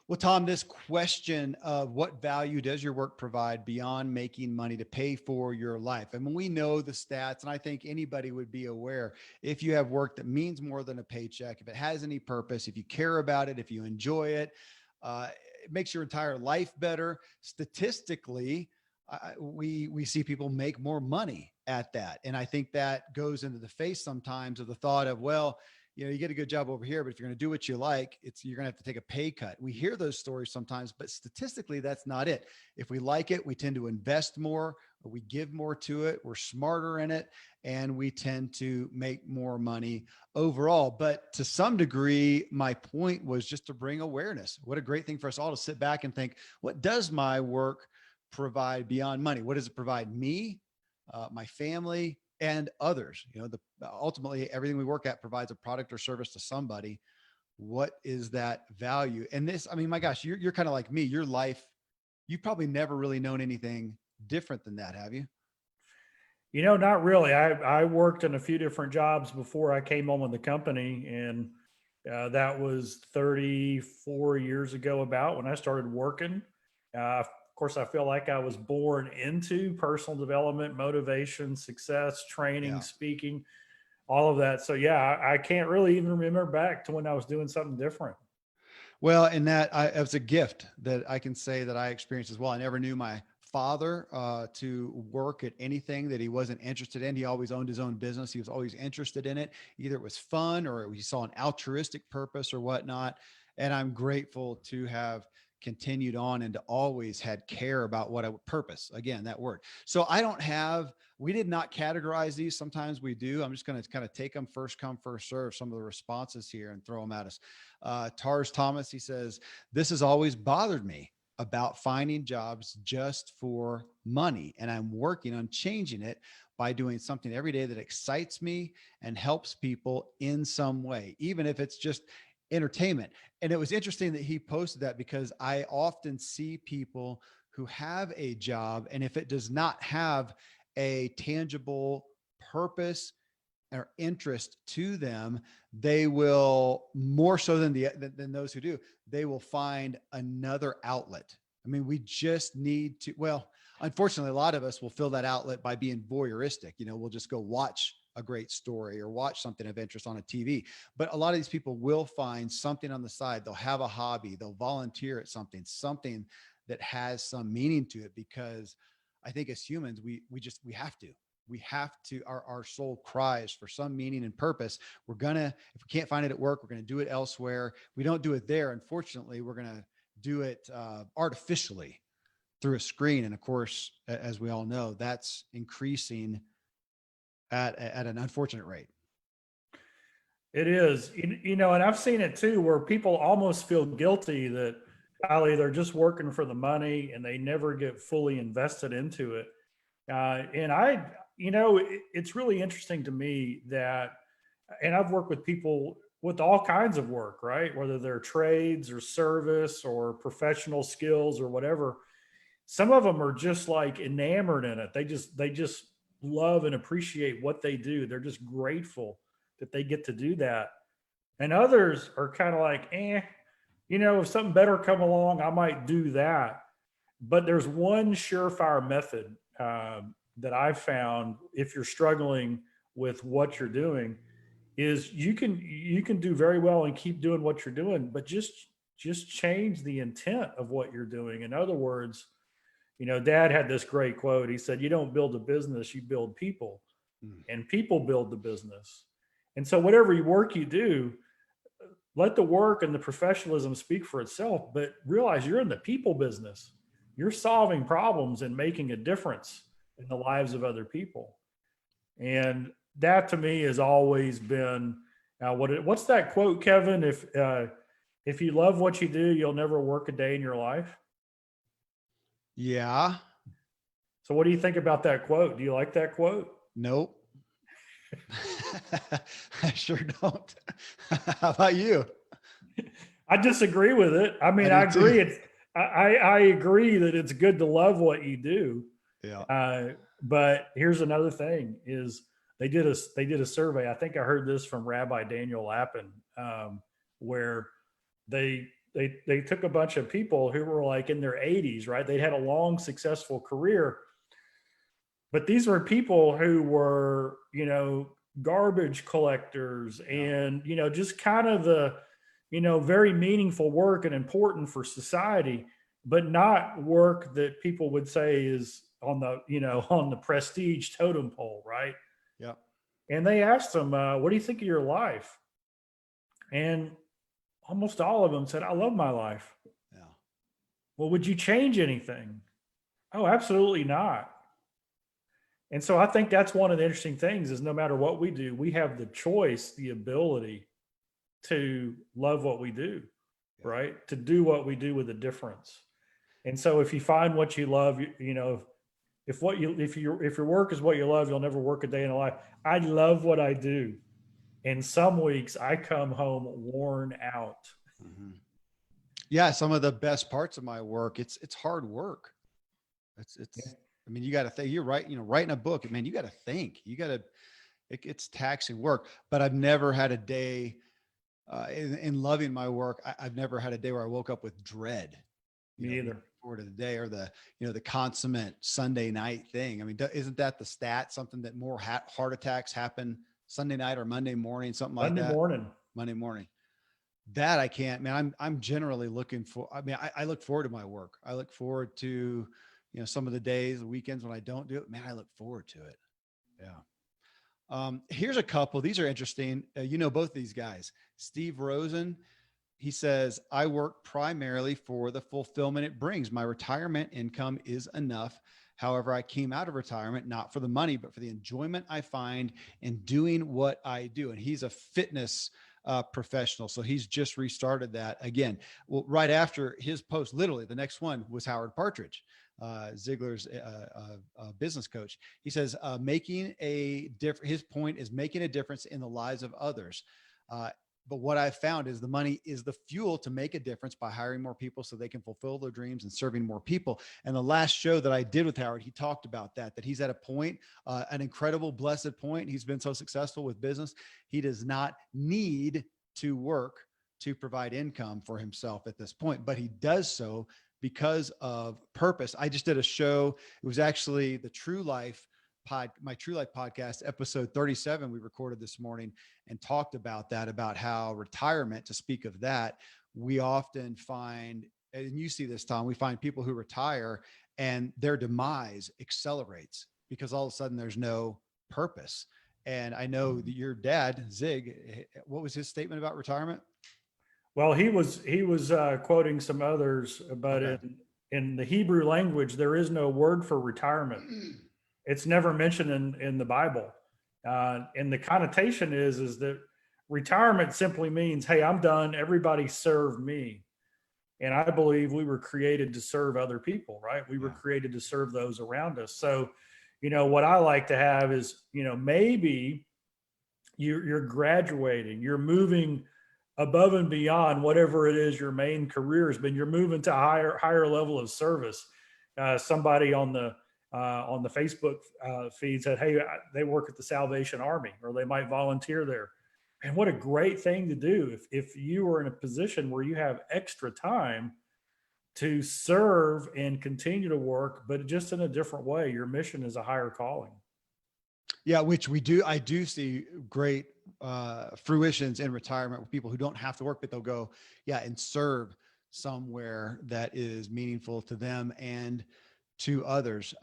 Well, Tom, this question of what value does your work provide beyond making money to pay for your life? I mean, we know the stats, and I think anybody would be aware if you have work that means more than a paycheck, if it has any purpose, if you care about it, if you enjoy it, it makes your entire life better. Statistically, we see people make more money at that, and I think that goes into the face sometimes of the thought of, well, you get a good job over here, but if you're going to do what you like, you're going to have to take a pay cut. We hear those stories sometimes, but statistically, that's not it. If we like it, we tend to invest more, or we give more to it, we're smarter in it, and we tend to make more money overall. But to some degree, my point was just to bring awareness. What a great thing for us all to sit back and think, what does my work provide beyond money? What does it provide me, my family, and others? Ultimately everything we work at provides a product or service to somebody. What is that value? And this, I mean, my gosh, you're kind of like me. Your life, you've probably never really known anything different than that, have you? Not really. I worked in a few different jobs before I came on with the company, and that was 34 years ago, about when I started working. Of course, I feel like I was born into personal development, motivation, success, training, Yeah. speaking, all of that. So yeah, I can't really even remember back to when I was doing something different. Well, and it was a gift that I can say that I experienced as well. I never knew my father to work at anything that he wasn't interested in. He always owned his own business. He was always interested in it. Either it was fun or he saw an altruistic purpose or whatnot. And I'm grateful to have continued on and to always had care about what I purpose. Again, that word. So we did not categorize these. Sometimes we do. I'm just going to kind of take them first come, first serve, some of the responses here and throw them at us. Tars Thomas, he says, this has always bothered me about finding jobs just for money. And I'm working on changing it by doing something every day that excites me and helps people in some way, even if it's just entertainment. And it was interesting that he posted that because I often see people who have a job, and if it does not have a tangible purpose or interest to them, they will, more so than those who do, they will find another outlet. I mean, we just need to, well, unfortunately, a lot of us will fill that outlet by being voyeuristic. We'll just go watch a great story or watch something of interest on a TV. But a lot of these people will find something on the side. They'll have a hobby, they'll volunteer at something that has some meaning to it, because I think as humans, we have to, our soul cries for some meaning and purpose. If we can't find it at work, we're going to do it elsewhere. If we don't do it there, unfortunately, we're going to do it artificially through a screen. And of course, as we all know, that's increasing at an unfortunate rate. It is, and I've seen it too, where people almost feel guilty that golly, they're just working for the money and they never get fully invested into it. And it's really interesting to me that, and I've worked with people with all kinds of work, right? Whether they're trades or service or professional skills or whatever. Some of them are just like enamored in it. They just love and appreciate what they do. They're just grateful that they get to do that. And others are kind of like, if something better come along, I might do that. But there's one surefire method that I've found if you're struggling with what you're doing is you can do very well and keep doing what you're doing, but just change the intent of what you're doing. In other words, Dad had this great quote. He said, "You don't build a business, you build people, and people build the business." And so whatever work you do, let the work and the professionalism speak for itself, but realize you're in the people business. You're solving problems and making a difference in the lives of other people. And that to me has always been what's that quote, Kevin? If you love what you do, you'll never work a day in your life. Yeah. So what do you think about that quote? Do you like that quote? Nope. I sure don't. How about you? I disagree with it. I mean, I I do agree. too. I agree that it's good to love what you do. Yeah. But here's another thing: is they did a survey. I think I heard this from Rabbi Daniel Lappin, where they they took a bunch of people who were like in their 80s, right? They had a long, successful career, but these were people who were, garbage collectors Yeah. and, just kind of the, very meaningful work and important for society, but not work that people would say is on the, on the prestige totem pole, right? Yeah. And they asked them, what do you think of your life? And almost all of them said, I love my life. Yeah. Well, would you change anything? Oh, absolutely not. And so I think that's one of the interesting things is no matter what we do, we have the choice, the ability to love what we do, Yeah. right? To do what we do with a difference. And so if you find what you love, if your work is what you love, you'll never work a day in a life. I love what I do. And some weeks I come home worn out. Mhm. Yeah. Some of the best parts of my work, it's hard work. Yeah. I mean, you got to think, you're right. Writing a book, man, you got to think, it's taxing work, but I've never had a day, in loving my work. I've never had a day where I woke up with dread, Me looking either. forward to the day, or the consummate Sunday night thing. I mean, isn't that the stat? Something that more heart attacks happen Sunday night or Monday morning, something like Monday that. morning. Monday morning. That I can't, man. I'm generally looking for, I mean, I look forward to my work. I look forward to, some of the days, the weekends when I don't do it, man, I look forward to it. Yeah. Here's a couple. These are interesting. Both these guys, Steve Rosen. He says, I work primarily for the fulfillment it brings. My retirement income is enough. However, I came out of retirement not for the money, but for the enjoyment I find in doing what I do. And he's a fitness professional. So he's just restarted that again. Well, right after his post, literally the next one was Howard Partridge, Ziglar's business coach. He says, his point is making a difference in the lives of others. But what I've found is the money is the fuel to make a difference by hiring more people so they can fulfill their dreams and serving more people. And the last show that I did with Howard, he talked about that he's at a point, an incredible, blessed point. He's been so successful with business. He does not need to work to provide income for himself at this point, but he does so because of purpose. I just did a show. It was actually my True Life podcast, episode 37, we recorded this morning and talked about that, about how retirement, to speak of that, we often find, and you see this, Tom, we find people who retire and their demise accelerates because all of a sudden there's no purpose. And I know that your dad, Zig, what was his statement about retirement? Well, he was quoting some others, but Okay. in the Hebrew language, there is no word for retirement. It's never mentioned in the Bible, and the connotation is that retirement simply means, hey, I'm done. Everybody serve me. And I believe we were created to serve other people, right? We were Yeah. created to serve those around us. So, what I like to have is, maybe you're graduating, you're moving above and beyond whatever it is your main career has been. You're moving to a higher level of service. Somebody on the Facebook feed said, "Hey, they work at the Salvation Army, or they might volunteer there." And what a great thing to do if you are in a position where you have extra time to serve and continue to work, but just in a different way. Your mission is a higher calling. Yeah, which we do. I do see great fruitions in retirement with people who don't have to work, but they'll go, yeah, and serve somewhere that is meaningful to them and to others.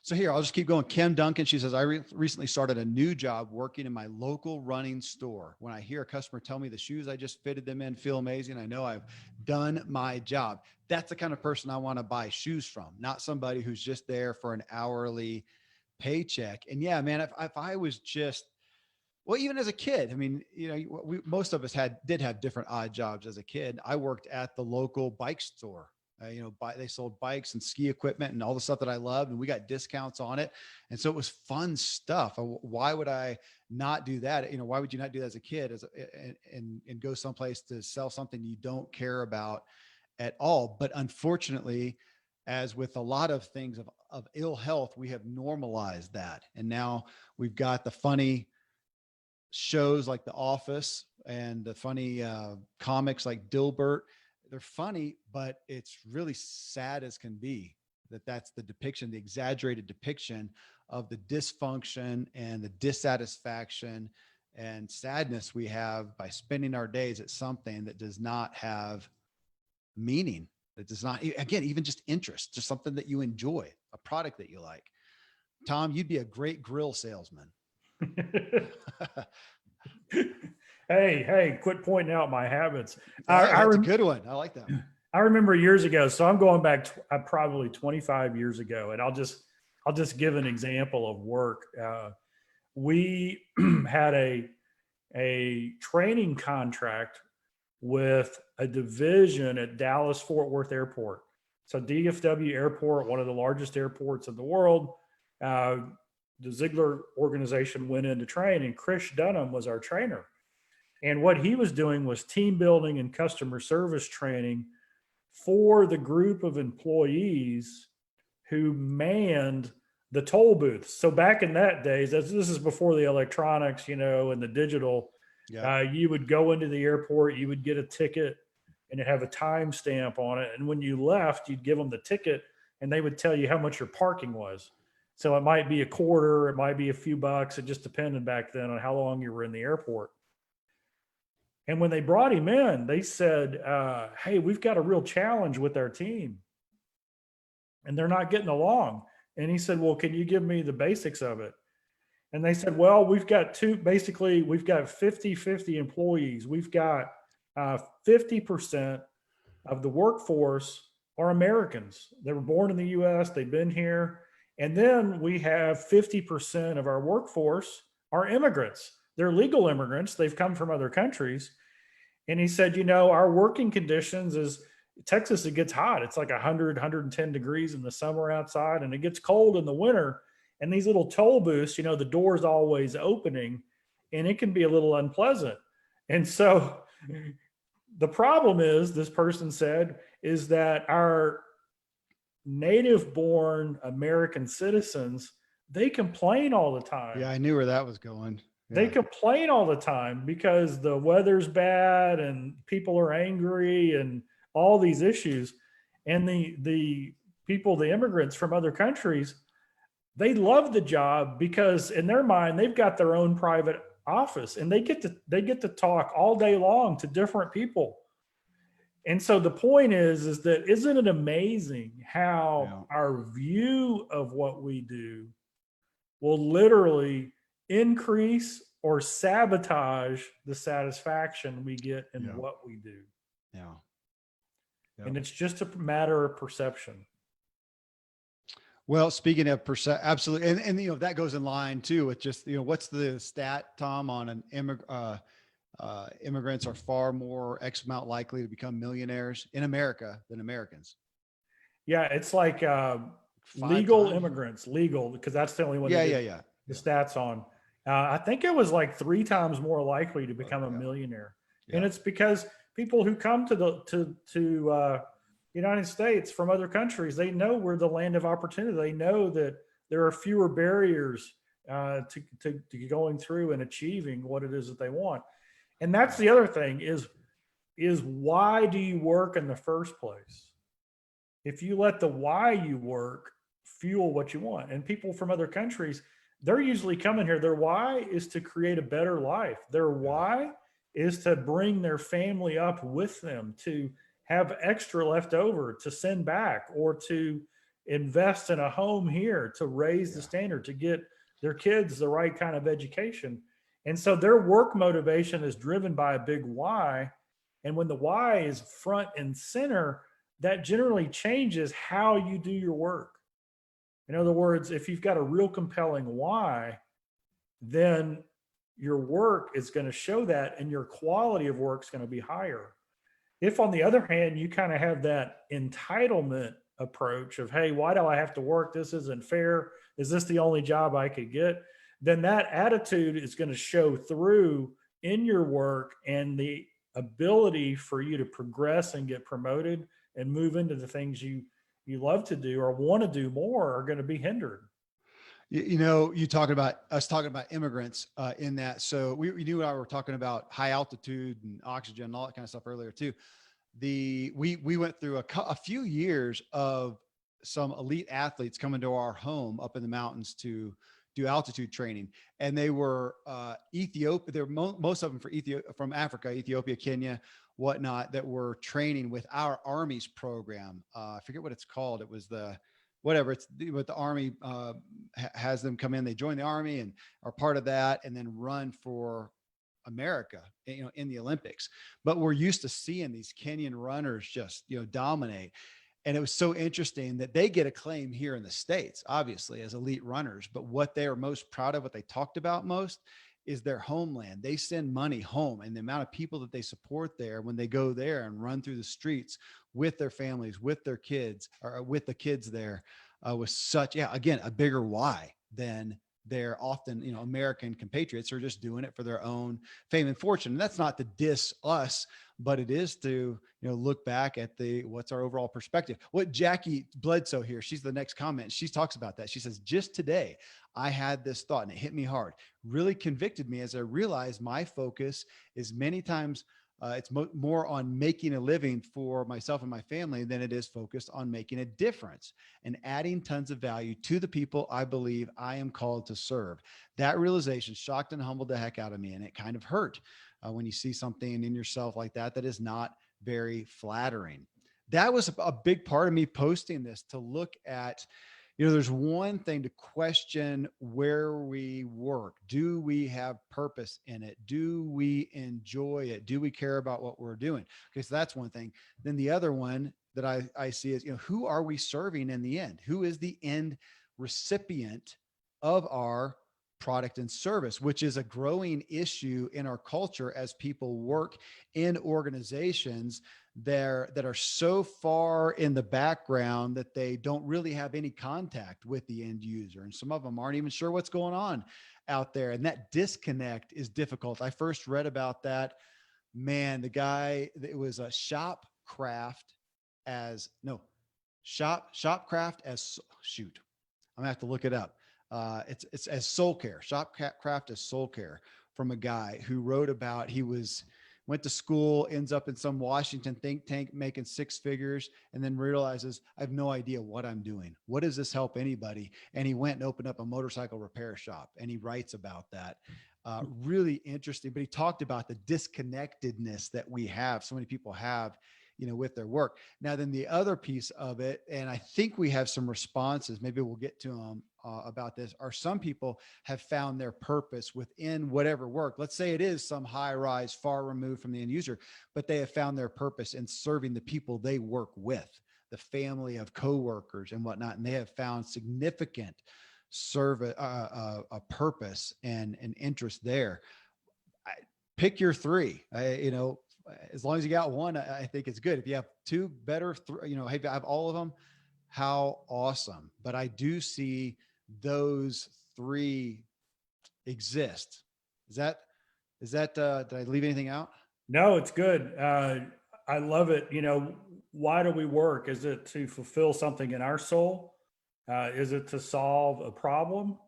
So here, I'll just keep going. Kim Duncan, she says, I recently started a new job working in my local running store. When I hear a customer tell me the shoes I just fitted them in feel amazing, I know I've done my job. That's the kind of person I want to buy shoes from, not somebody who's just there for an hourly paycheck. And yeah, man, if I was just, well, even as a kid, I mean, most of us did have different odd jobs as a kid. I worked at the local bike store. They sold bikes and ski equipment and all the stuff that I loved, and we got discounts on it. And so it was fun stuff. Why would I not do that? Why would you not do that as a kid, and go someplace to sell something you don't care about at all? But unfortunately, as with a lot of things of ill health, we have normalized that. And now we've got the funny shows like The Office and the funny comics like Dilbert they're funny, but it's really sad as can be that that's the depiction, the exaggerated depiction of the dysfunction and the dissatisfaction and sadness we have by spending our days at something that does not have meaning, that does not, again, even just interest, just something that you enjoy, a product that you like. Tom, you'd be a great grill salesman. Hey, quit pointing out my habits. That's a good one. I like that one. I remember years ago, so I'm going back probably 25 years ago, and I'll just give an example of work. We had a training contract with a division at Dallas Fort Worth Airport. So DFW Airport, one of the largest airports in the world. The Ziglar organization went in to train, and Chris Dunham was our trainer. And what he was doing was team building and customer service training for the group of employees who manned the toll booths. So back in that days, this is before the electronics, and the digital, you would go into the airport, you would get a ticket and it have a timestamp on it. And when you left, you'd give them the ticket and they would tell you how much your parking was. So it might be a quarter, it might be a few bucks. It just depended back then on how long you were in the airport. And when they brought him in, they said, hey, we've got a real challenge with our team and they're not getting along. And he said, well, can you give me the basics of it? And they said, well, we've got 50-50 employees. We've got 50% of the workforce are Americans. They were born in the US, they've been here. And then we have 50% of our workforce are immigrants. They're legal immigrants. They've come from other countries. And he said, our working conditions is Texas, it gets hot. It's like 100, 110 degrees in the summer outside, and it gets cold in the winter. And these little toll booths, the door's always opening, and it can be a little unpleasant. And so the problem is, this person said, is that our native born American citizens, they complain all the time. Yeah, I knew where that was going. Yeah. They complain all the time because the weather's bad and people are angry and all these issues. And the people, the immigrants from other countries, they love the job because in their mind, they've got their own private office and they get to talk all day long to different people. And so the point is that isn't it amazing how our view of what we do will literally increase or sabotage the satisfaction we get in what we do. Yeah. And it's just a matter of perception. Well, speaking of absolutely. And that goes in line too with just, what's the stat, Tom, on an immigrants are far more X amount likely to become millionaires in America than Americans. Yeah. It's like legal immigrants, because that's the only one. The stats on. I think it was like 3 times more likely to become a millionaire. Yeah. And it's because people who come to the United States from other countries, they know we're the land of opportunity. They know that there are fewer barriers to going through and achieving what it is that they want. And that's the other thing is why do you work in the first place? If you let the why you work fuel what you want, and people from other countries, they're usually coming here. Their why is to create a better life. Their why is to bring their family up with them, to have extra left over, to send back, or to invest in a home here, to raise the standard, to get their kids the right kind of education. And so their work motivation is driven by a big why. And when the why is front and center, that generally changes how you do your work. In other words, if you've got a real compelling why, then your work is going to show that and your quality of work is going to be higher. If on the other hand, you kind of have that entitlement approach of, hey, why do I have to work? This isn't fair. Is this the only job I could get? Then that attitude is going to show through in your work, and the ability for you to progress and get promoted and move into the things you love to do or want to do more are going to be hindered. You talking about us talking about immigrants in that. So we knew I were talking about high altitude and oxygen and all that kind of stuff earlier too. we went through a few years of some elite athletes coming to our home up in the mountains to do altitude training, and they were Ethiopia. They were most of them from Africa, Ethiopia, Kenya, whatnot, that were training with our Army's program. I forget what it's called. It was the whatever it's what the Army has them come in. They join the Army and are part of that, and then run for America, in the Olympics. But we're used to seeing these Kenyan runners just, dominate. And it was so interesting that they get acclaim here in the States, obviously, as elite runners. But what they are most proud of, what they talked about most, is their homeland. They send money home, and the amount of people that they support there when they go there and run through the streets with their families, with their kids, or with the kids there, was such, again, a bigger why than their often, American compatriots are just doing it for their own fame and fortune. And that's not to diss us, but it is to, look back at what's our overall perspective. What Jackie Bledsoe here, she's the next comment. She talks about that. She says, just today, I had this thought and it hit me hard, really convicted me as I realized my focus is many times it's more on making a living for myself and my family than it is focused on making a difference and adding tons of value to the people I believe I am called to serve. That realization shocked and humbled the heck out of me. And it kind of hurt when you see something in yourself like that is not very flattering. That was a big part of me posting this, to look at, there's one thing to question where we work. Do we have purpose in it? Do we enjoy it? Do we care about what we're doing? Okay, so that's one thing. Then the other one that I see is, who are we serving in the end? Who is the end recipient of our product and service, which is a growing issue in our culture as people work in organizations there that are so far in the background that they don't really have any contact with the end user. And some of them aren't even sure what's going on out there. And that disconnect is difficult. I first read about that, man, the guy, it was a shopcraft as shoot. I'm gonna have to look it up. It's as soul care, shopcraft as soul care, from a guy who wrote about, went to school, ends up in some Washington think tank making six figures, and then realizes, I have no idea what I'm doing. What does this help anybody? And he went and opened up a motorcycle repair shop, and he writes about that. Really interesting, but he talked about the disconnectedness that we have, so many people have, with their work. Now, then the other piece of it, and I think we have some responses, maybe we'll get to them about this, are some people have found their purpose within whatever work. Let's say it is some high rise, far removed from the end user, but they have found their purpose in serving the people they work with, the family of coworkers and whatnot. And they have found significant service, a purpose and an interest there. Pick your three, as long as you got one, I think it's good. If you have two, better, hey, if you have all of them, how awesome. But I do see those three exist. Is that, did I leave anything out? No, it's good. I love it. Why do we work? Is it to fulfill something in our soul? Is it to solve a problem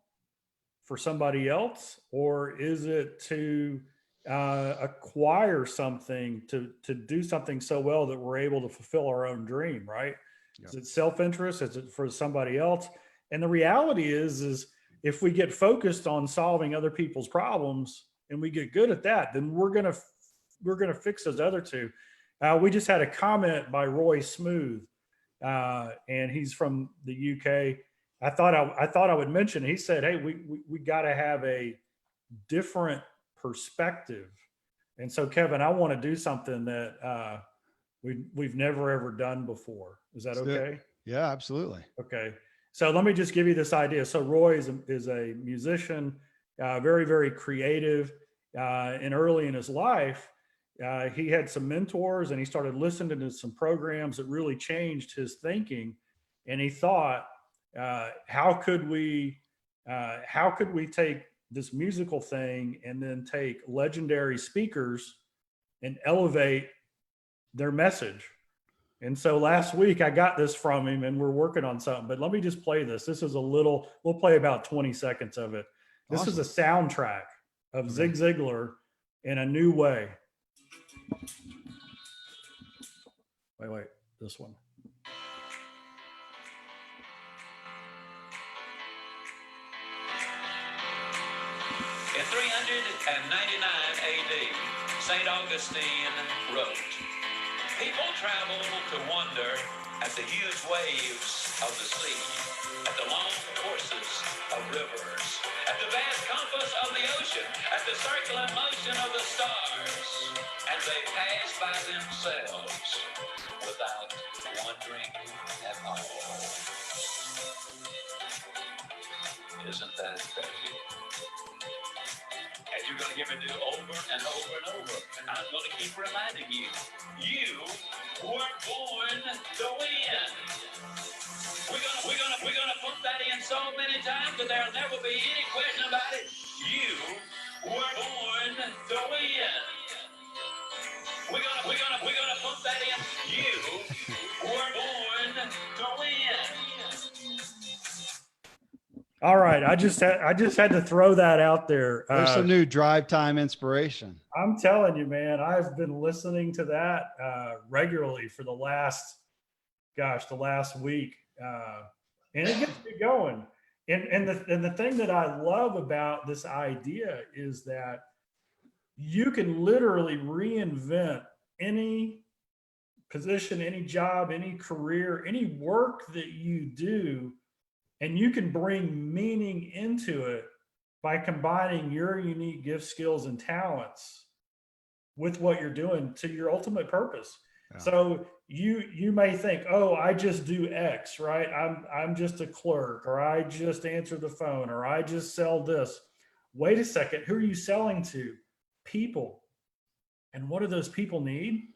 for somebody else? Or is it to acquire something, to do something so well that we're able to fulfill our own dream, right? Yep. Is it self-interest? Is it for somebody else? And the reality is if we get focused on solving other people's problems and we get good at that, then we're gonna fix those other two. We just had a comment by Roy Smooth, and he's from the UK. I thought I would mention. He said, "Hey, we got to have a different perspective." And so, Kevin, I want to do something that we've never ever done before. Is that okay? Yeah, absolutely. Okay. So let me just give you this idea. So Roy is a musician, very, very creative. And early in his life, he had some mentors and he started listening to some programs that really changed his thinking. And he thought, how could we take this musical thing and then take legendary speakers and elevate their message? And so last week I got this from him and we're working on something, but let me just play this. This is we'll play about 20 seconds of it. This awesome. Is a soundtrack of Zig Ziglar in a new way. Wait, this one. In 399 AD, St. Augustine wrote, "People travel to wonder at the huge waves of the sea, at the long courses of rivers, at the vast compass of the ocean, at the circular motion of the stars, and they pass by themselves without wondering at all." Isn't that crazy? And you're going to hear me do over and over and over. And I'm going to keep reminding you, you weren't born to win. We're gonna pump that in so many times that there'll never be any question about it. You were born to win. We're gonna pump that in. You were born to win. All right, I just had to throw that out there. There's some new drive time inspiration. I'm telling you, man, I've been listening to that regularly for the last week, and it gets me going. And the thing that I love about this idea is that you can literally reinvent any position, any job, any career, any work that you do, and you can bring meaning into it by combining your unique gifts, skills, and talents with what you're doing to your ultimate purpose. Yeah. So you may think, oh, I just do X, right? I'm just a clerk, or I just answer the phone, or I just sell this. Wait a second, who are you selling to? People. And what do those people need?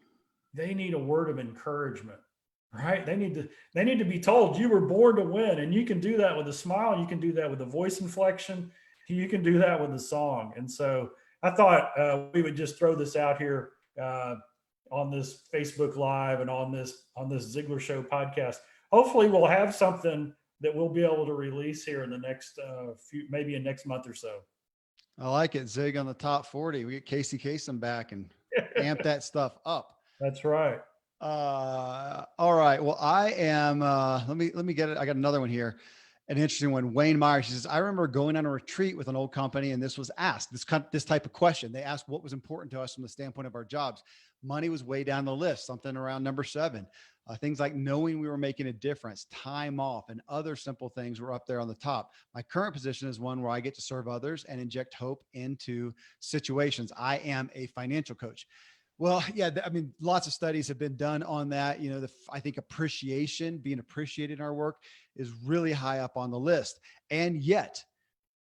They need a word of encouragement, right? They need to be told you were born to win, and you can do that with a smile. You can do that with a voice inflection. You can do that with a song. And so I thought we would just throw this out here on this Facebook Live and on this Ziglar Show podcast. Hopefully we'll have something that we'll be able to release here in the next maybe in next month or so. I like it. Zig on the top 40. We get Casey Kasem back and amp that stuff up. That's right. All right. Well, I am, let me get it. I got another one here. An interesting one. Wayne Myers, he says, I remember going on a retreat with an old company, and this was asked, this type of question. They asked what was important to us from the standpoint of our jobs. Money was way down the list, something around number 7. Things like knowing we were making a difference, time off, and other simple things were up there on the top. My current position is one where I get to serve others and inject hope into situations. I am a financial coach. Well, yeah, I mean, lots of studies have been done on that. You know, I think appreciation, being appreciated in our work is really high up on the list. And yet,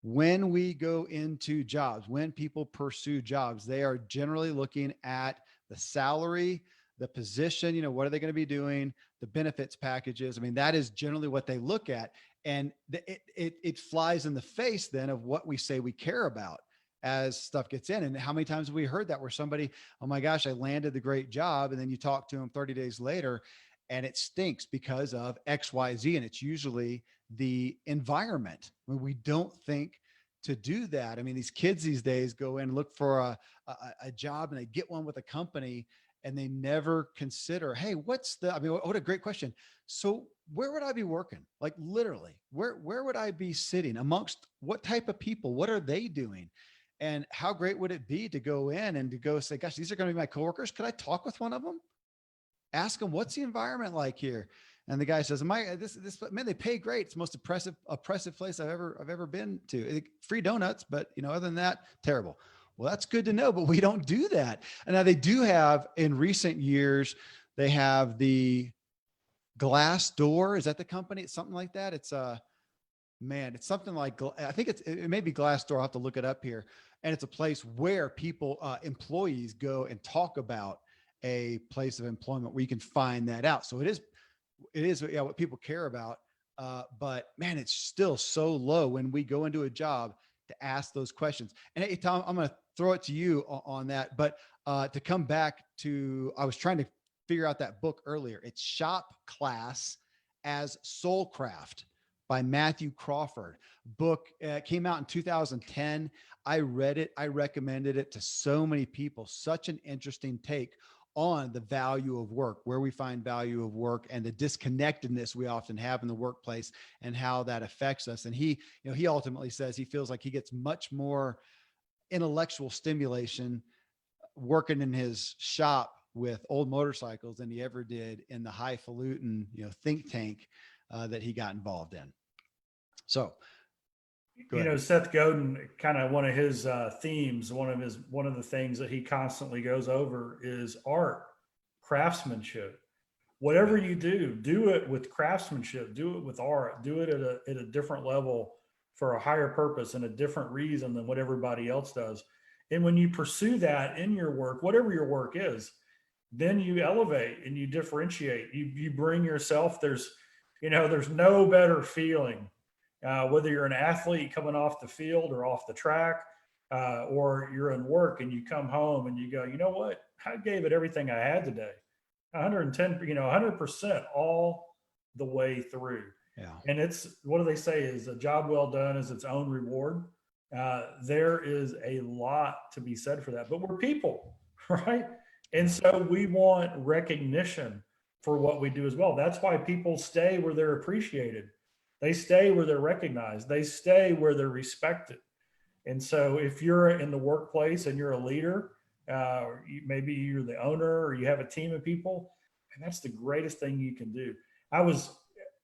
when we go into jobs, when people pursue jobs, they are generally looking at the salary, the position, you know, what are they going to be doing, the benefits packages. I mean, that is generally what they look at. And it flies in the face then of what we say we care about as stuff gets in. And how many times have we heard that where somebody, oh my gosh, I landed the great job. And then you talk to them 30 days later and it stinks because of X, Y, Z. And it's usually the environment. When we don't think to do that. I mean, these kids these days go in and look for a job and they get one with a company and they never consider, hey, what a great question. So where would I be working? Like literally, where would I be sitting amongst what type of people? What are they doing? And how great would it be to go in and to go say, gosh, these are going to be my coworkers. Could I talk with one of them? Ask them, what's the environment like here? And the guy says, man, they pay great. It's the most oppressive place I've ever been to. Free donuts, but other than that, terrible. Well, that's good to know, but we don't do that. And now they do have in recent years, they have the Glassdoor. Is that the company? It's something like that. It's it's something like, I think it may be Glassdoor. I'll have to look it up here. And it's a place where people, employees go and talk about a place of employment where you can find that out. So it is what people care about. But man, it's still so low when we go into a job to ask those questions. And hey, Tom, I'm going to throw it to you on that. But to come back to, I was trying to figure out that book earlier. It's Shop Class as Soulcraft by Matthew Crawford. Book came out in 2010. I read it. I recommended it to so many people. Such an interesting take on the value of work, where we find value of work, and the disconnectedness we often have in the workplace, and how that affects us. And he ultimately says he feels like he gets much more intellectual stimulation working in his shop with old motorcycles than he ever did in the highfalutin, think tank that he got involved in. So, go ahead. Seth Godin, kind of one of his themes, one of the things that he constantly goes over is art, craftsmanship. Whatever you do it with craftsmanship, do it with art, do it at a different level for a higher purpose and a different reason than what everybody else does. And when you pursue that in your work, whatever your work is, then you elevate and you differentiate. You bring yourself. There's no better feeling, whether you're an athlete coming off the field or off the track, or you're in work and you come home and you go, you know what? I gave it everything I had today. 110, 100% all the way through. Yeah. And it's, what do they say, is a job well done is its own reward. There is a lot to be said for that, but we're people, right? And so we want recognition for what we do as well. That's why people stay where they're appreciated. They stay where they're recognized. They stay where they're respected. And so if you're in the workplace and you're a leader, maybe you're the owner or you have a team of people, and that's the greatest thing you can do. I was,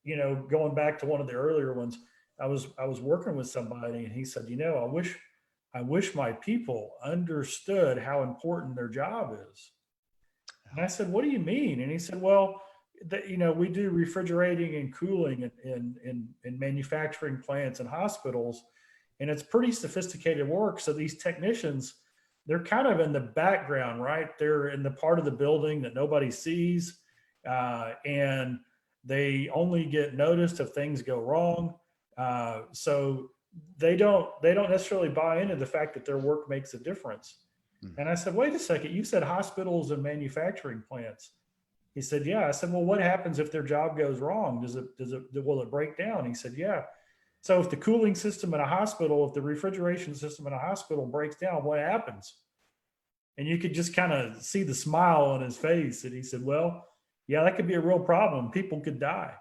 going back to one of the earlier ones, I was working with somebody and he said, I wish my people understood how important their job is. And I said, what do you mean? And he said, well, we do refrigerating and cooling in manufacturing plants and hospitals, and it's pretty sophisticated work. So these technicians, they're kind of in the background, right? They're in the part of the building that nobody sees, and they only get noticed if things go wrong. So they don't necessarily buy into the fact that their work makes a difference. And I said, wait a second, you said hospitals and manufacturing plants. He said, yeah. I said, well, what happens if their job goes wrong? Will it break down? He said, yeah. So if the cooling system in a hospital, if the refrigeration system in a hospital breaks down, what happens? And you could just kind of see the smile on his face. And he said, well, yeah, that could be a real problem. People could die.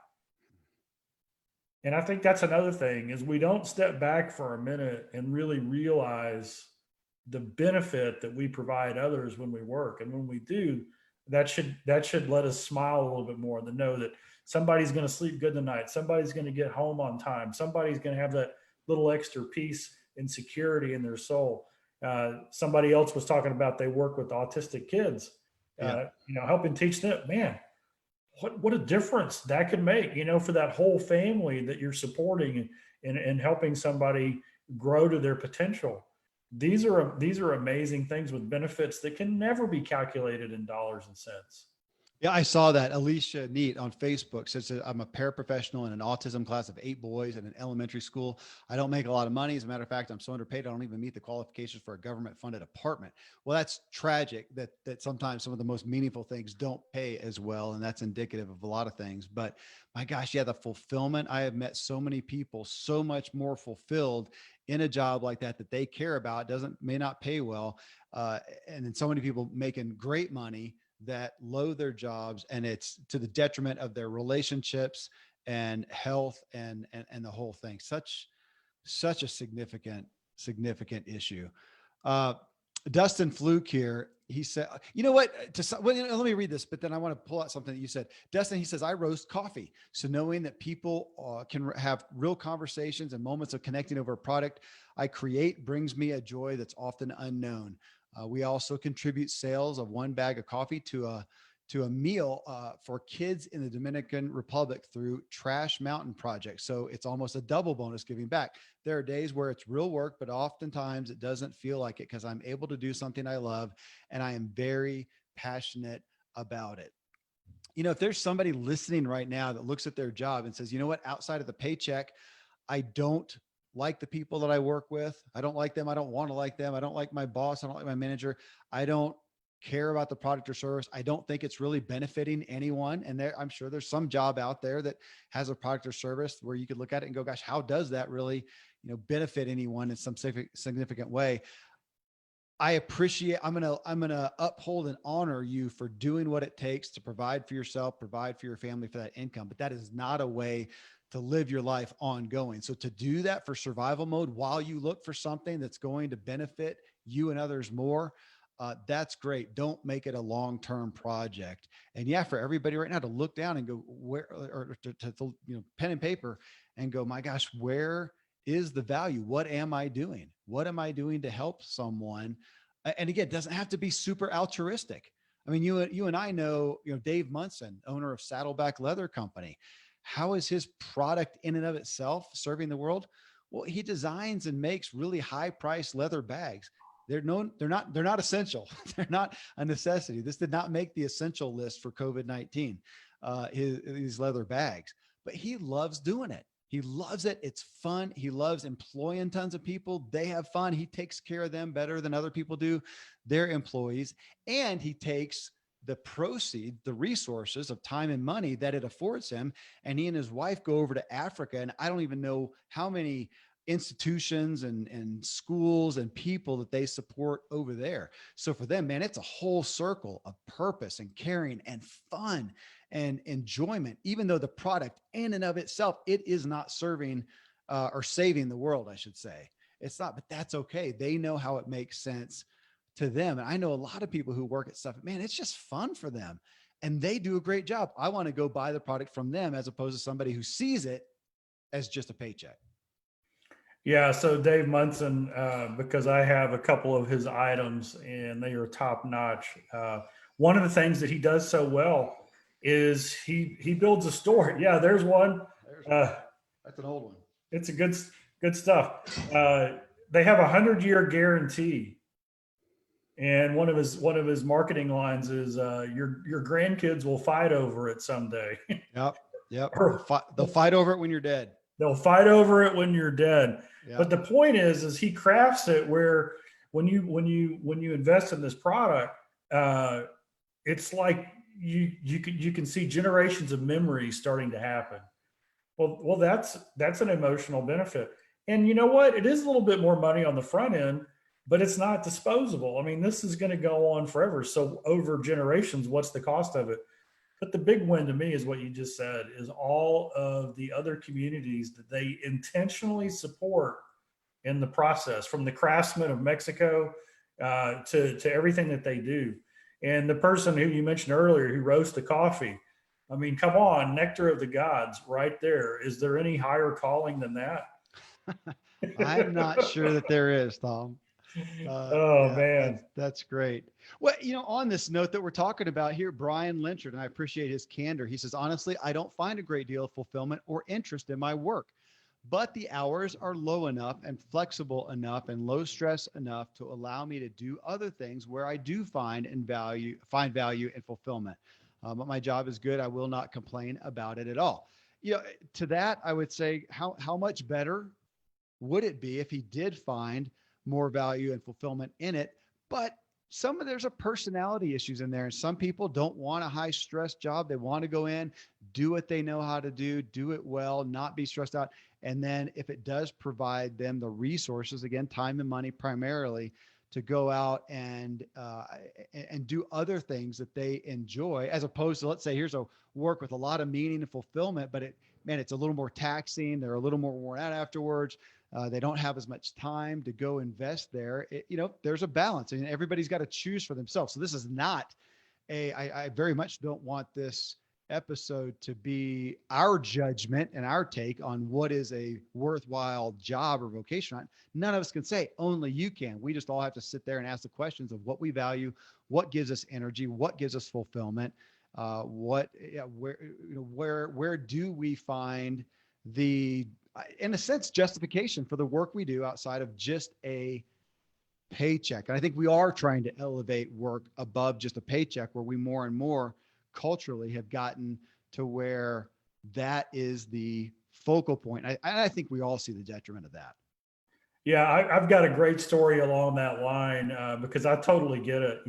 And I think that's another thing, is we don't step back for a minute and really realize the benefit that we provide others when we work. And when we do, that should let us smile a little bit more, to know that somebody's going to sleep good tonight. Somebody's going to get home on time. Somebody's going to have that little extra peace and security in their soul. Somebody else was talking about they work with autistic kids, helping teach them, man, what a difference that could make, for that whole family that you're supporting and helping somebody grow to their potential. These are amazing things with benefits that can never be calculated in dollars and cents. Yeah, I saw that. Alicia Neat on Facebook says that I'm a paraprofessional in an autism class of 8 boys at an elementary school. I don't make a lot of money. As a matter of fact, I'm so underpaid, I don't even meet the qualifications for a government funded apartment. Well, that's tragic that sometimes some of the most meaningful things don't pay as well. And that's indicative of a lot of things. But my gosh, yeah, the fulfillment. I have met so many people so much more fulfilled in a job like that they care about. May not pay well. And then so many people making great money that loathe their jobs, and it's to the detriment of their relationships and health and the whole thing. Such a significant issue. Dustin Fluke here, he said, you know what, let me read this, but then I want to pull out something that you said. Dustin, he says, I roast coffee. So knowing that people can have real conversations and moments of connecting over a product I create brings me a joy that's often unknown. We also contribute sales of 1 bag of coffee to a meal for kids in the Dominican Republic through Trash Mountain Project. So it's almost a double bonus giving back. There are days where it's real work, but oftentimes it doesn't feel like it because I'm able to do something I love and I am very passionate about it. If there's somebody listening right now that looks at their job and says, you know what, outside of the paycheck, I don't like the people that I work with. I don't like them. I don't want to like them. I don't like my boss. I don't like my manager. I don't care about the product or service. I don't think it's really benefiting anyone. And I'm sure there's some job out there that has a product or service where you could look at it and go, gosh, how does that really, benefit anyone in some significant way? I appreciate, I'm going to uphold and honor you for doing what it takes to provide for yourself, provide for your family, for that income, but that is not a way to live your life ongoing. So to do that for survival mode while you look for something that's going to benefit you and others more, that's great. Don't make it a long-term project. And yeah, for everybody right now to look down and go where, or to pen and paper and go, my gosh, where is the value? What am I doing? What am I doing to help someone? And again, it doesn't have to be super altruistic. I mean, you and I know, Dave Munson, owner of Saddleback Leather Company. How is his product in and of itself serving the world? Well, he designs and makes really high priced leather bags. They're not essential. They're not a necessity. This did not make the essential list for COVID-19, these leather bags, but he loves doing it. He loves it. It's fun. He loves employing tons of people. They have fun. He takes care of them better than other people do, their employees. And he takes the proceed, the resources of time and money that it affords him. And he and his wife go over to Africa. And I don't even know how many institutions and schools and people that they support over there. So for them, man, it's a whole circle of purpose and caring and fun and enjoyment, even though the product in and of itself, it is not serving or saving the world, I should say. It's not, but that's okay. They know how it makes sense to them. And I know a lot of people who work at stuff, man, it's just fun for them and they do a great job. I want to go buy the product from them as opposed to somebody who sees it as just a paycheck. Yeah, so Dave Munson, because I have a couple of his items and they are top notch. One of the things that he does so well is he builds a store. Yeah, there's one. That's an old one. It's a good stuff. They have 100-year guarantee, and one of his marketing lines is your grandkids will fight over it someday. Yep. They'll fight over it when you're dead. They'll fight over it when you're dead. Yep. But the point is he crafts it where when you invest in this product, it's like you can see generations of memories starting to happen. Well, that's an emotional benefit. And you know what? It is a little bit more money on the front end, but it's not disposable. I mean, this is going to go on forever. So over generations, what's the cost of it? But the big win to me is what you just said, is all of the other communities that they intentionally support in the process, from the craftsmen of Mexico to everything that they do. And the person who you mentioned earlier who roasts the coffee, I mean, come on, nectar of the gods right there. Is there any higher calling than that? I'm not sure that there is, Tom. Man, that's great. Well, on this note that we're talking about here, Brian Lynchard, and I appreciate his candor. He says, honestly, I don't find a great deal of fulfillment or interest in my work, but the hours are low enough and flexible enough and low stress enough to allow me to do other things where I do find value and fulfillment. But my job is good. I will not complain about it at all. To that, I would say, how much better would it be if he did find more value and fulfillment in it? But there's a personality issues in there. And some people don't want a high stress job. They want to go in, do what they know how to do it well, not be stressed out. And then if it does provide them the resources, again, time and money primarily, to go out and do other things that they enjoy, as opposed to, let's say, here's a work with a lot of meaning and fulfillment, but it's a little more taxing. They're a little more worn out afterwards. They don't have as much time to go invest there. There's a balance, and everybody's got to choose for themselves. So this is not I very much don't want this episode to be our judgment and our take on what is a worthwhile job or vocation. None of us can say, only you can. We just all have to sit there and ask the questions of what we value, what gives us energy, what gives us fulfillment, where do we find the, in a sense, justification for the work we do outside of just a paycheck. And I think we are trying to elevate work above just a paycheck, where we more and more culturally have gotten to where that is the focal point. I think we all see the detriment of that. Yeah, I've got a great story along that line because I totally get it.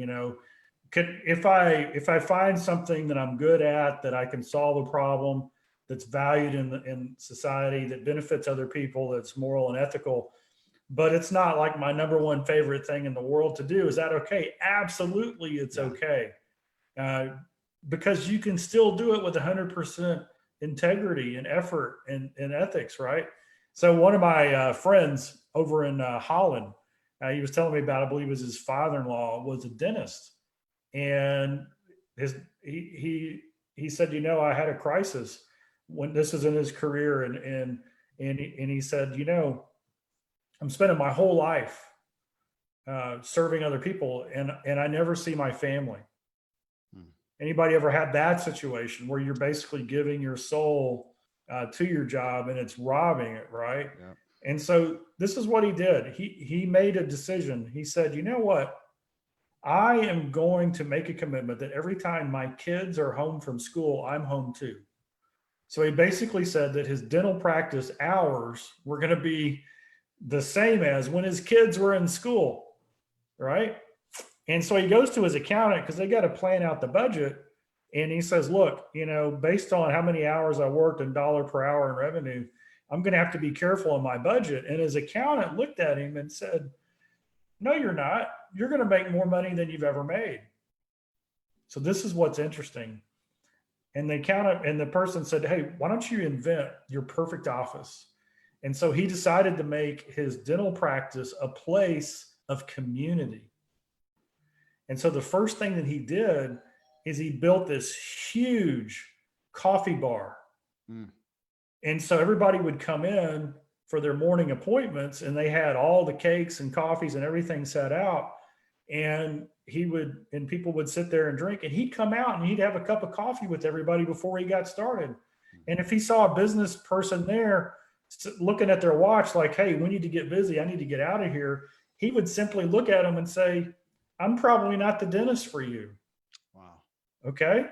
If I find something that I'm good at, that I can solve a problem, that's valued in society, that benefits other people, that's moral and ethical, but it's not like my number one favorite thing in the world to do. Is that okay? Absolutely, it's Yeah. okay. Uh, because you can still do it with 100% integrity and effort and ethics, right? So one of my friends over in Holland, he was telling me about, I believe it was his father-in-law was a dentist, and his he said, I had a crisis when this was in his career, and he said, I'm spending my whole life serving other people, and I never see my family. Hmm. Anybody ever had that situation where you're basically giving your soul to your job and it's robbing it, right? Yeah. And so this is what he did. He made a decision. He said, you know what? I am going to make a commitment that every time my kids are home from school, I'm home too. So he basically said that his dental practice hours were going to be the same as when his kids were in school, right? And so he goes to his accountant because they got to plan out the budget. And he says, look, based on how many hours I worked and dollar per hour in revenue, I'm going to have to be careful in my budget. And his accountant looked at him and said, no, you're not. You're going to make more money than you've ever made. So this is what's interesting. And the accountant and the person said, hey, why don't you invent your perfect office? And so he decided to make his dental practice a place of community. And so the first thing that he did is he built this huge coffee bar. Mm. And so everybody would come in for their morning appointments, and they had all the cakes and coffees and everything set out. And people would sit there and drink, and he'd come out and he'd have a cup of coffee with everybody before he got started. And if he saw a business person there looking at their watch, like, hey, we need to get busy, I need to get out of here, he would simply look at them and say, I'm probably not the dentist for you. Wow. Okay.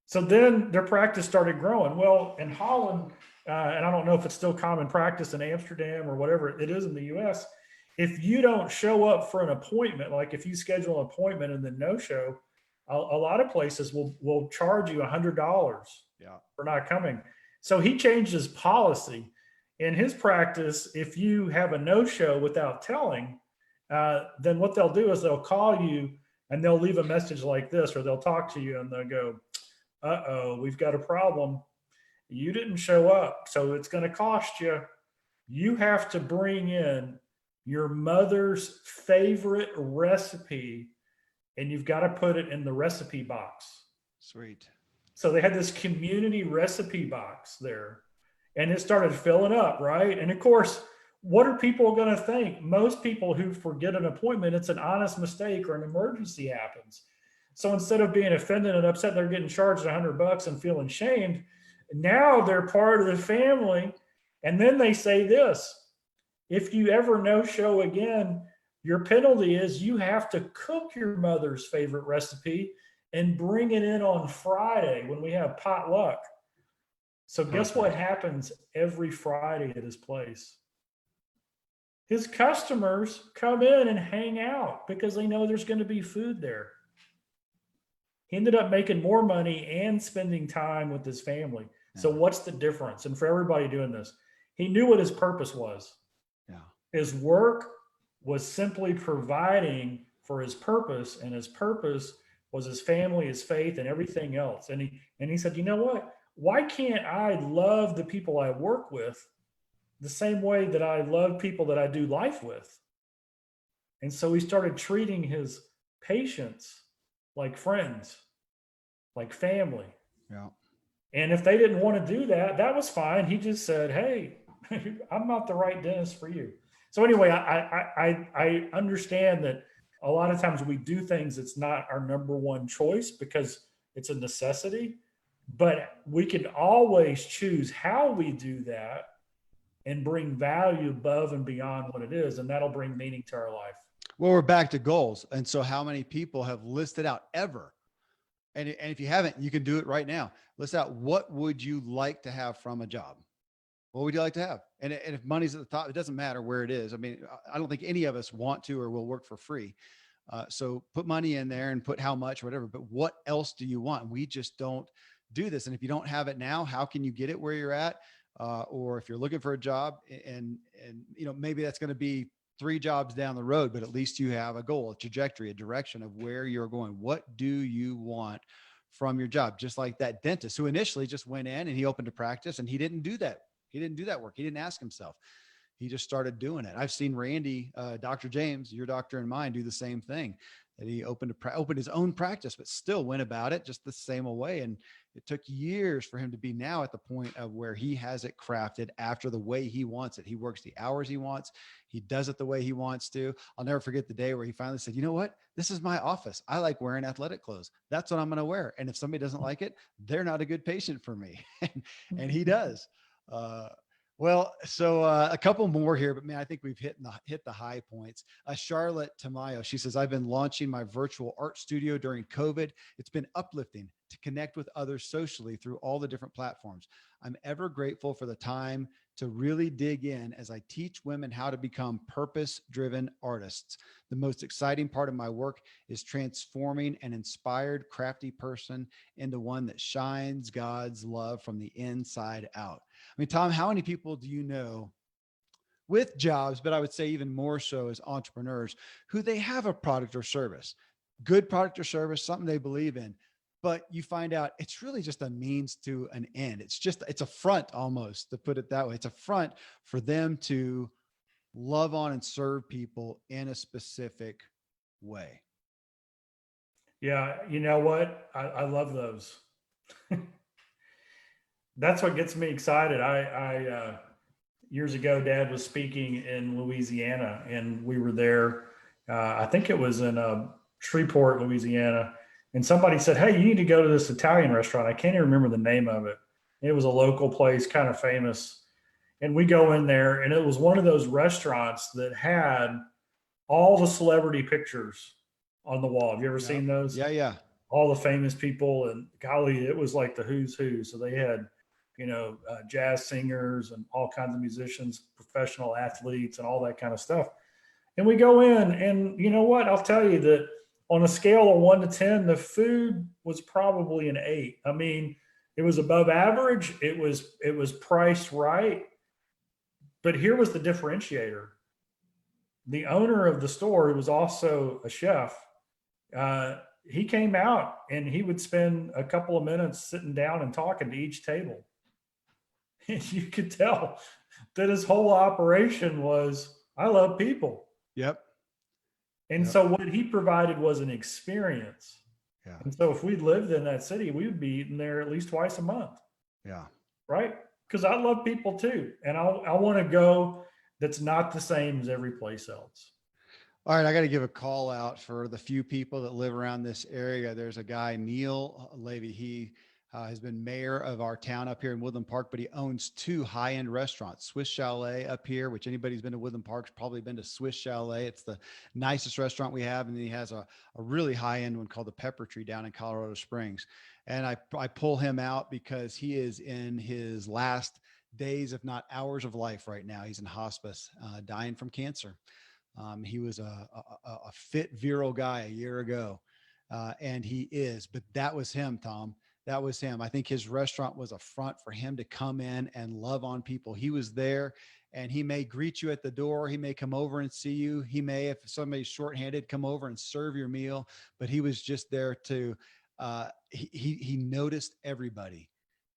So then their practice started growing. Well, in Holland, and I don't know if it's still common practice in Amsterdam or whatever it is in the US, if you don't show up for an appointment, like if you schedule an appointment and then no show, a lot of places will charge you $100 for not coming. So he changed his policy. In his practice, if you have a no show without telling, then what they'll do is they'll call you and they'll leave a message like this, or they'll talk to you and they'll go, uh-oh, we've got a problem. You didn't show up, so it's going to cost you. You have to bring in your mother's favorite recipe, and you've got to put it in the recipe box. Sweet. So they had this community recipe box there, and it started filling up, right? And of course, what are people going to think? Most people who forget an appointment, it's an honest mistake or an emergency happens. So instead of being offended and upset, they're getting charged $100 and feeling shamed. Now they're part of the family. And then they say this, if you ever no show again, your penalty is you have to cook your mother's favorite recipe and bring it in on Friday when we have potluck. So guess what happens every Friday at his place? His customers come in and hang out because they know there's going to be food there. He ended up making more money and spending time with his family. Yeah. So what's the difference? And for everybody doing this, he knew what his purpose was. Yeah. His work was simply providing for his purpose, and his purpose was his family, his faith, and everything else. And he said, you know what? Why can't I love the people I work with the same way that I love people that I do life with? And so he started treating his patients like friends, like family. Yeah. And if they didn't want to do that, that was fine. He just said, hey, I'm not the right dentist for you. So anyway, I understand that a lot of times we do things it's not our number one choice because it's a necessity, but we can always choose how we do that and bring value above and beyond what it is. And that'll bring meaning to our life. Well, we're back to goals. And so how many people have listed out ever? And if you haven't, you can do it right now. List out, what would you like to have from a job? What would you like to have? And if money's at the top, it doesn't matter where it is. I mean, I don't think any of us want to or will work for free. So put money in there and put how much, whatever, but what else do you want? We just don't do this. And if you don't have it now, how can you get it where you're at? or if you're looking for a job, and maybe that's going to be 3 jobs down the road, but at least you have a goal, a trajectory, a direction of where you're going. What do you want from your job? Just like that dentist who initially just went in and he opened a practice and he didn't do that. He didn't do that work. He didn't ask himself. He just started doing it. I've seen Randy, Dr. James, your doctor and mine, do the same thing. That he opened his own practice, but still went about it just the same way. And it took years for him to be now at the point of where he has it crafted after the way he wants it. He works the hours he wants. He does it the way he wants to. I'll never forget the day where he finally said, "You know what? This is my office. I like wearing athletic clothes. That's what I'm going to wear. And if somebody doesn't like it, they're not a good patient for me." And he does. Uh, a couple more here, but man, I think we've hit the high points. Charlotte Tamayo, she says, "I've been launching my virtual art studio during COVID. It's been uplifting to connect with others socially through all the different platforms. I'm ever grateful for the time to really dig in as I teach women how to become purpose-driven artists. The most exciting part of my work is transforming an inspired, crafty person into one that shines God's love from the inside out." I mean, Tom, how many people do you know with jobs, but I would say even more so as entrepreneurs, who they have a product or service, good product or service, something they believe in, but you find out it's really just a means to an end. It's a front almost, to put it that way. It's a front for them to love on and serve people in a specific way. Yeah, you know what? I love those. That's what gets me excited. I years ago, Dad was speaking in Louisiana, and we were there. I think it was in Shreveport, Louisiana, and somebody said, "Hey, you need to go to this Italian restaurant." I can't even remember the name of it. It was a local place, kind of famous. And we go in there, and it was one of those restaurants that had all the celebrity pictures on the wall. Have you ever Yeah. seen those? Yeah. Yeah. All the famous people, and golly, it was like the who's who. So they had, jazz singers and all kinds of musicians, professional athletes, and all that kind of stuff. And we go in, and you know what? I'll tell you that on a scale of 1 to 10, the food was probably an 8. I mean, it was above average. It was priced right. But here was the differentiator. The owner of the store, who was also a chef, he came out and he would spend a couple of minutes sitting down and talking to each table. And you could tell that his whole operation was, I love people. Yep. And Yep. so what he provided was an experience. Yeah. And so if we lived in that city, we would be eating there at least twice a month. Yeah. Right? Because I love people too. And I want to go that's not the same as every place else. All right, I got to give a call out for the few people that live around this area. There's a guy, Neil Levy. He has been mayor of our town up here in Woodland Park, but he owns 2 high-end restaurants, Swiss Chalet up here, which anybody who's been to Woodland Park's probably been to Swiss Chalet. It's the nicest restaurant we have. And then he has a really high-end one called the Pepper Tree down in Colorado Springs. And I pull him out because he is in his last days, if not hours of life right now. He's in hospice, dying from cancer. He was a fit, virile guy a year ago, and he is. But that was him, Tom. That was him. I think his restaurant was a front for him to come in and love on people. He was there, and he may greet you at the door. He may come over and see you. He may, if somebody's shorthanded, come over and serve your meal. But he was just there to. He noticed everybody.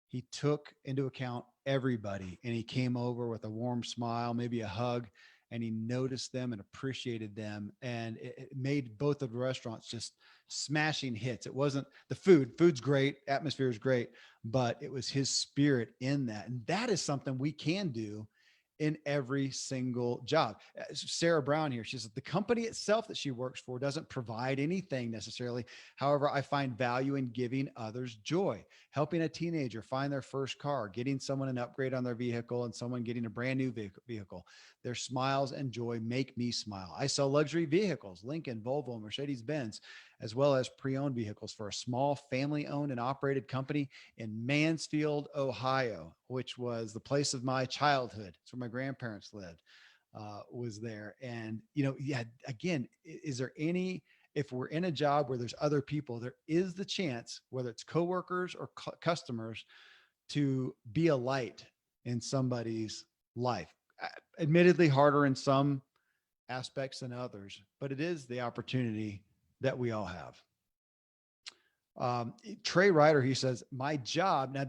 He took into account everybody, and he came over with a warm smile, maybe a hug, and he noticed them and appreciated them. And it made both of the restaurants just smashing hits. It wasn't the food's great. Atmosphere is great, but it was his spirit in that. And that is something we can do in every single job. Sarah Brown here, she says the company itself that she works for doesn't provide anything necessarily. However, I find value in giving others joy, helping a teenager find their first car, getting someone an upgrade on their vehicle, and someone getting a brand new vehicle. Their smiles and joy make me smile. I sell luxury vehicles, Lincoln, Volvo, Mercedes-Benz, as well as pre-owned vehicles for a small family-owned and operated company in Mansfield, Ohio, which was the place of my childhood. It's where my grandparents lived, was there. And, again, is there any, if we're in a job where there's other people, there is the chance, whether it's coworkers or customers, to be a light in somebody's life. Admittedly harder in some aspects than others, but it is the opportunity that we all have. Trey Ryder, he says, my job. Now,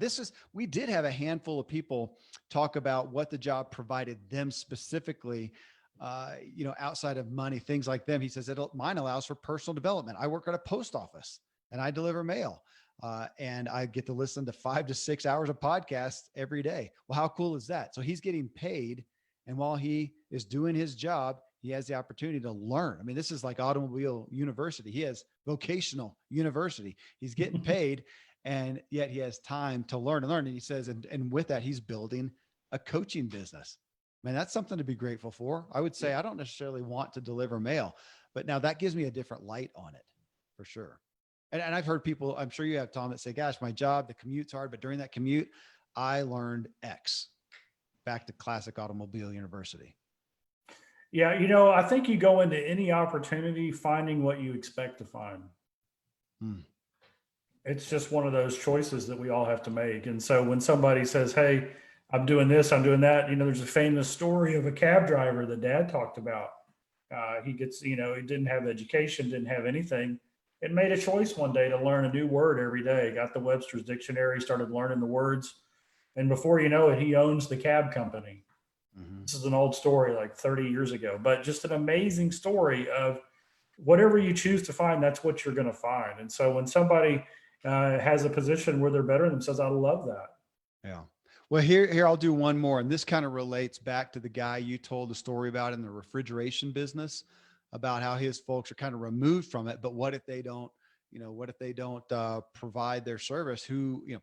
we did have a handful of people talk about what the job provided them specifically, outside of money, things like them. He says, mine allows for personal development. I work at a post office and I deliver mail. And I get to listen to 5 to 6 hours of podcasts every day. Well, how cool is that? So he's getting paid. And while he is doing his job, he has the opportunity to learn. I mean, this is like automobile university. He has vocational university. He's getting paid, and yet he has time to learn and learn. And he says, and with that, he's building a coaching business. Man, that's something to be grateful for. I would say I don't necessarily want to deliver mail, but now that gives me a different light on it for sure. And I've heard people, I'm sure you have, Tom, that say, gosh, my job, the commute's hard, but during that commute, I learned X. Back to classic automobile university. Yeah, I think you go into any opportunity finding what you expect to find. It's just one of those choices that we all have to make. And so when somebody says, hey, I'm doing this, I'm doing that, there's a famous story of a cab driver that Dad talked about. He didn't have education, didn't have anything, and made a choice one day to learn a new word every day. Got the Webster's Dictionary, started learning the words. And before you know it, he owns the cab company. Mm-hmm. This is an old story, like 30 years ago, but just an amazing story of whatever you choose to find, that's what you're going to find. And so when somebody has a position where they're better than themselves, I love that. Yeah. Well, here, I'll do one more. And this kind of relates back to the guy you told the story about in the refrigeration business, about how his folks are kind of removed from it. But what if they don't, provide their service?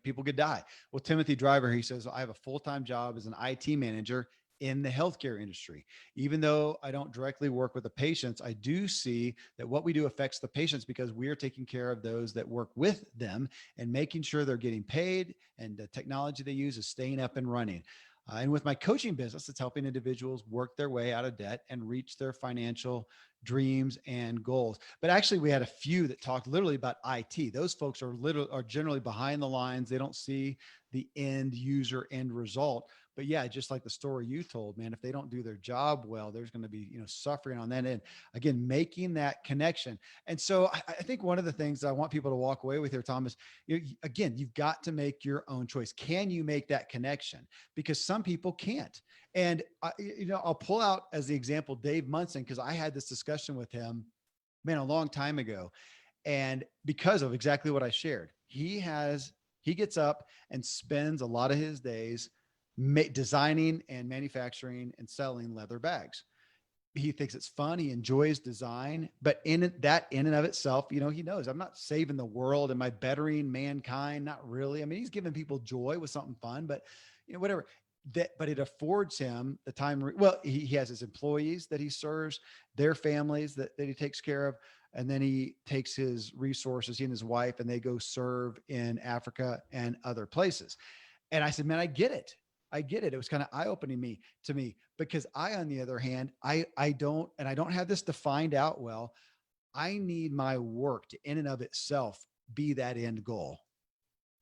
People could die. Well, Timothy Driver, he says, I have a full-time job as an IT manager in the healthcare industry. Even though I don't directly work with the patients, I do see that what we do affects the patients because we are taking care of those that work with them and making sure they're getting paid and the technology they use is staying up and running. And with my coaching business, it's helping individuals work their way out of debt and reach their financial dreams and goals. But actually, we had a few that talked literally about IT. Those folks are generally behind the lines. They don't see the end user end result. But yeah, just like the story you told, man, if they don't do their job well, there's going to be, suffering on that end. Again, making that connection. And so I think one of the things I want people to walk away with here, Tom, is, again, you've got to make your own choice. Can you make that connection? Because some people can't. And I'll pull out as the example, Dave Munson, because I had this discussion with him, man, a long time ago. And because of exactly what I shared, he gets up and spends a lot of his days designing and manufacturing and selling leather bags. He thinks it's fun. He enjoys design, but in and of itself, he knows I'm not saving the world. Am I bettering mankind? Not really. I mean, he's giving people joy with something fun, but whatever. But it affords him the time. Well, he has his employees that he serves, their families that he takes care of. And then he takes his resources, he and his wife, and they go serve in Africa and other places. And I said, man, I get it. It was kind of eye-opening to me because I, on the other hand, I don't have this defined out well. I need my work to in and of itself be that end goal.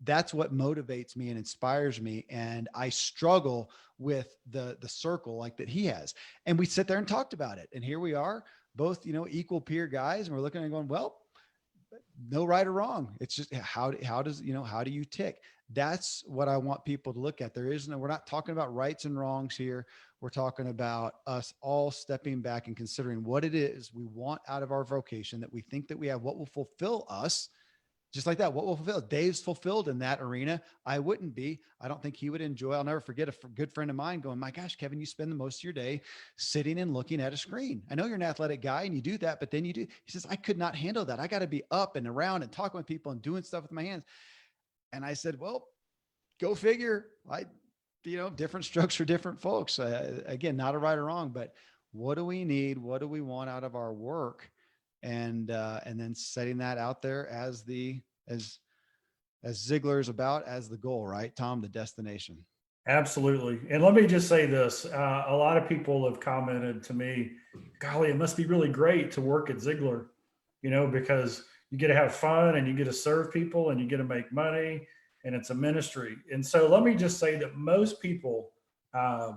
That's what motivates me and inspires me. And I struggle with the circle like that he has. And we sit there and talked about it. And here we are, both, equal peer guys. And we're looking and going, well, no right or wrong. It's just how do you tick? That's what I want people to look at. We're not talking about rights and wrongs here. We're talking about us all stepping back and considering what it is we want out of our vocation, that we think that we have, what will fulfill us. Just like that, what will fulfill? Dave's fulfilled in that arena. I wouldn't be. I don't think he would enjoy. I'll never forget a good friend of mine going, my gosh, Kevin, you spend the most of your day sitting and looking at a screen. I know you're an athletic guy and you do that, but then you do. He says, I could not handle that. I got to be up and around and talking with people and doing stuff with my hands. And I said, well, go figure. Different strokes for different folks. Again, not a right or wrong, but what do we need? What do we want out of our work? And then setting that out there as Ziglar is about, as the goal, right, Tom, the destination. Absolutely. And let me just say this. A lot of people have commented to me, golly, it must be really great to work at Ziglar, because you get to have fun and you get to serve people and you get to make money and it's a ministry. And so let me just say that most people uh,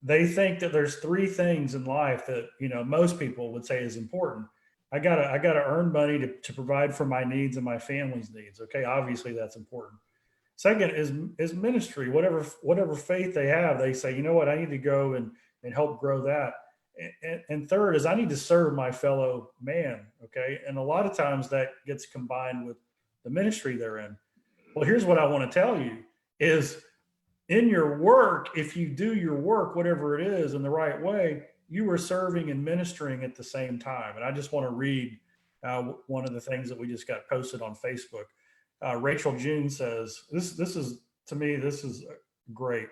they think that there's three things in life that, most people would say is important. I gotta earn money to provide for my needs and my family's needs. Okay. Obviously that's important. Second is ministry, whatever faith they have, they say, you know what, I need to go and help grow that. And third is I need to serve my fellow man. Okay. And a lot of times that gets combined with the ministry they're in. Well, here's what I want to tell you is in your work, if you do your work, whatever it is, in the right way, you are serving and ministering at the same time. And I just want to read one of the things that we just got posted on Facebook. Rachel June says, "This is to me, this is great.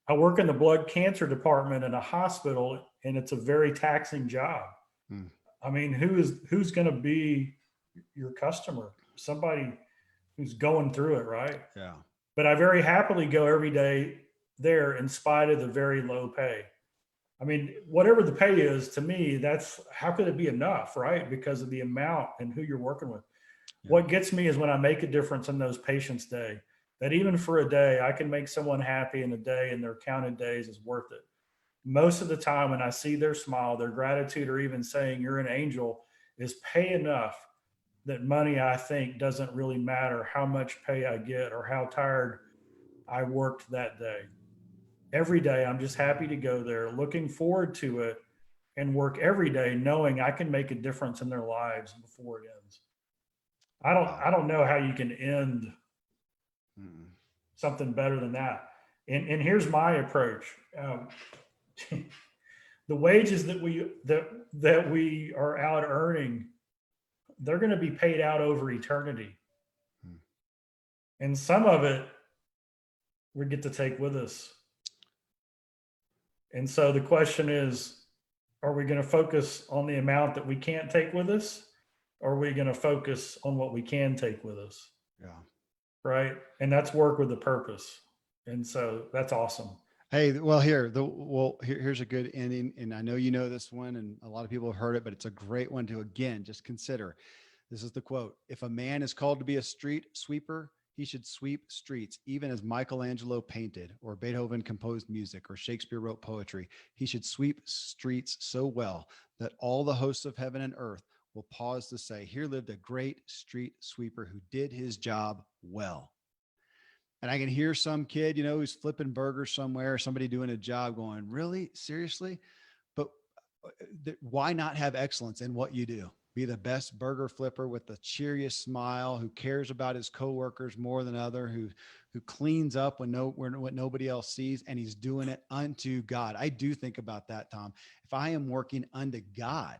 I work in the blood cancer department in a hospital, and it's a very taxing job. Hmm. I mean, who's going to be your customer? Somebody who's going through it, right? Yeah. But I very happily go every day there in spite of the very low pay. I mean, whatever the pay is to me, that's how could it be enough, right? Because of the amount and who you're working with. Yeah. What gets me is when I make a difference in those patients' day, that even for a day, I can make someone happy in a day and their counted days is worth it. Most of the time when I see their smile, their gratitude, or even saying you're an angel is pay enough that money, I think, doesn't really matter how much pay I get or how tired I worked that day. Every day, I'm just happy to go there, looking forward to it, and work every day knowing I can make a difference in their lives before it ends. I don't know how you can end Mm-mm. something better than that. And here's my approach. The wages that we are out earning, they're going to be paid out over eternity. Hmm. And some of it we get to take with us. And so the question is, are we going to focus on the amount that we can't take with us? Or are we going to focus on what we can take with us? Yeah. Right. And that's work with a purpose. And so that's awesome. Hey, well, here's a good ending. And I know you know this one, and a lot of people have heard it, but it's a great one to, again, just consider. This is the quote: "If a man is called to be a street sweeper, he should sweep streets, even as Michelangelo painted, or Beethoven composed music, or Shakespeare wrote poetry. He should sweep streets so well that all the hosts of heaven and earth will pause to say, here lived a great street sweeper who did his job well." And I can hear some kid, who's flipping burgers somewhere, somebody doing a job going, really? Seriously? But why not have excellence in what you do? Be the best burger flipper with the cheeriest smile, who cares about his coworkers more than other, who cleans up when nobody else sees, and he's doing it unto God. I do think about that, Tom. If I am working unto God,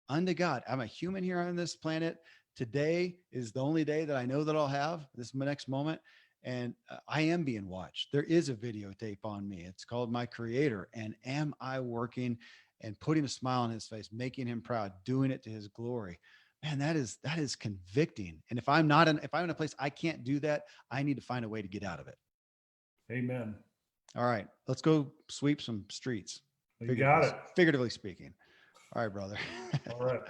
I'm a human here on this planet. Today is the only day that I know that I'll have this next moment. And I am being watched. There is a videotape on me. It's called My Creator. And am I working and putting a smile on his face, making him proud, doing it to his glory? Man, that is convicting. And if I'm in a place I can't do that, I need to find a way to get out of it. Amen. All right, let's go sweep some streets. You got it. Figuratively speaking. All right, brother. All right.